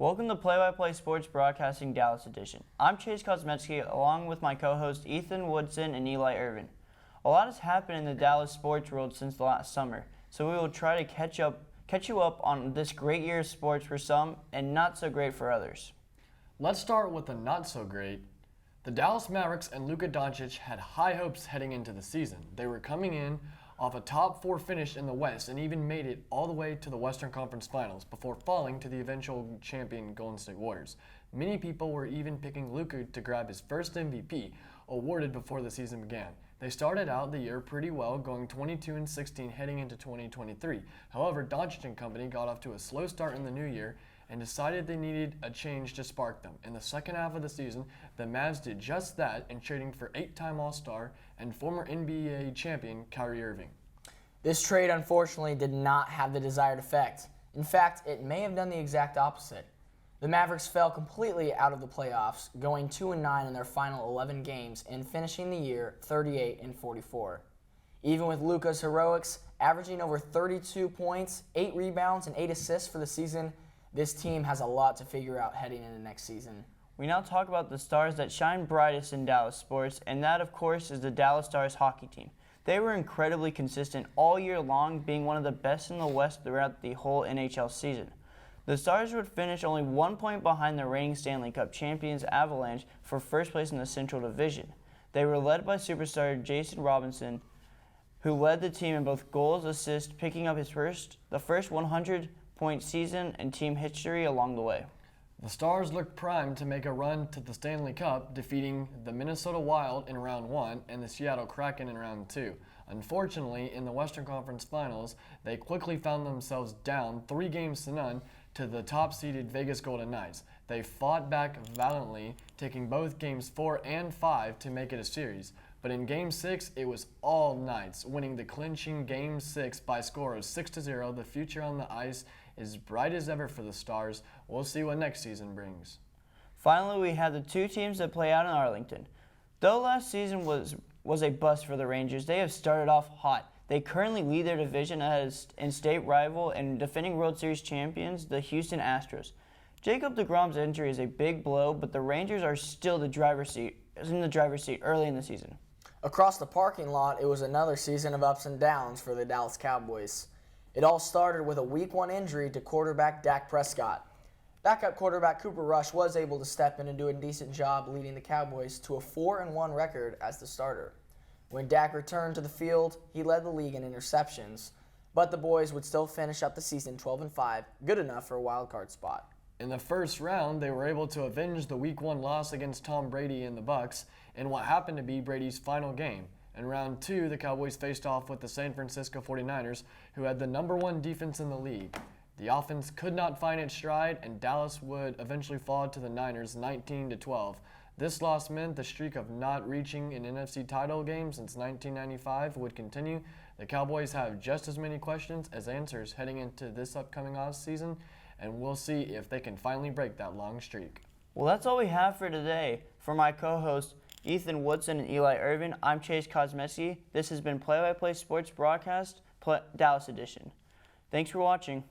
Welcome to Play-by-Play Sports Broadcasting Dallas Edition. I'm Chase Kosmetsky along with my co-hosts Ethan Woodson and Eli Irvin. A lot has happened in the Dallas sports world since last summer, so we will try to catch you up on this great year of sports for some and not so great for others. Let's start with the not so great. The Dallas Mavericks and Luka Doncic had high hopes heading into the season. They were coming in off a top 4 finish in the West and even made it all the way to the Western Conference Finals before falling to the eventual champion Golden State Warriors. Many people were even picking Luka to grab his first MVP, awarded before the season began. They started out the year pretty well, going 22-16 heading into 2023. However, Doncic and company got off to a slow start in the new year and decided they needed a change to spark them. In the second half of the season, the Mavs did just that in trading for 8-time All-Star and former NBA champion Kyrie Irving. This trade unfortunately did not have the desired effect. In fact, it may have done the exact opposite. The Mavericks fell completely out of the playoffs, going 2-9 in their final 11 games and finishing the year 38-44. Even with Luka's heroics, averaging over 32 points, 8 rebounds, and 8 assists for the season, this team has a lot to figure out heading into next season. We now talk about the stars that shine brightest in Dallas sports, and that, of course, is the Dallas Stars hockey team. They were incredibly consistent all year long, being one of the best in the West throughout the whole NHL season. The Stars would finish only 1 point behind the reigning Stanley Cup champions Avalanche for first place in the Central Division. They were led by superstar Jason Robinson, who led the team in both goals, assists, picking up the first 100-point season in team history along the way. The Stars looked primed to make a run to the Stanley Cup, defeating the Minnesota Wild in round 1 and the Seattle Kraken in round 2. Unfortunately, in the Western Conference Finals, they quickly found themselves down 3-0 to the top-seeded Vegas Golden Knights. They fought back valiantly, taking both games 4 and 5 to make it a series. But in Game 6, it was all Knights, winning the clinching Game 6 by a score of 6-0. The future on the ice is bright as ever for the Stars. We'll see what next season brings. Finally, we have the two teams that play out in Arlington. Though last season was a bust for the Rangers, they have started off hot. They currently lead their division as in-state rival and defending World Series champions, the Houston Astros. Jacob deGrom's injury is a big blow, but the Rangers are still in the driver's seat early in the season. Across the parking lot, it was another season of ups and downs for the Dallas Cowboys. It all started with a Week 1 injury to quarterback Dak Prescott. Backup quarterback Cooper Rush was able to step in and do a decent job leading the Cowboys to a 4-1 record as the starter. When Dak returned to the field, he led the league in interceptions, but the boys would still finish up the season 12-5, good enough for a wildcard spot. In the first round, they were able to avenge the Week 1 loss against Tom Brady and the Bucs in what happened to be Brady's final game. In round 2, the Cowboys faced off with the San Francisco 49ers, who had the #1 defense in the league. The offense could not find its stride, and Dallas would eventually fall to the Niners 19-12. This loss meant the streak of not reaching an NFC title game since 1995 would continue. The Cowboys have just as many questions as answers heading into this upcoming offseason, and we'll see if they can finally break that long streak. Well, that's all we have for today. For my co-hosts, Ethan Woodson and Eli Irvin, I'm Chase Kosmetsky. This has been Play-by-Play Sports Broadcast, Dallas Edition. Thanks for watching.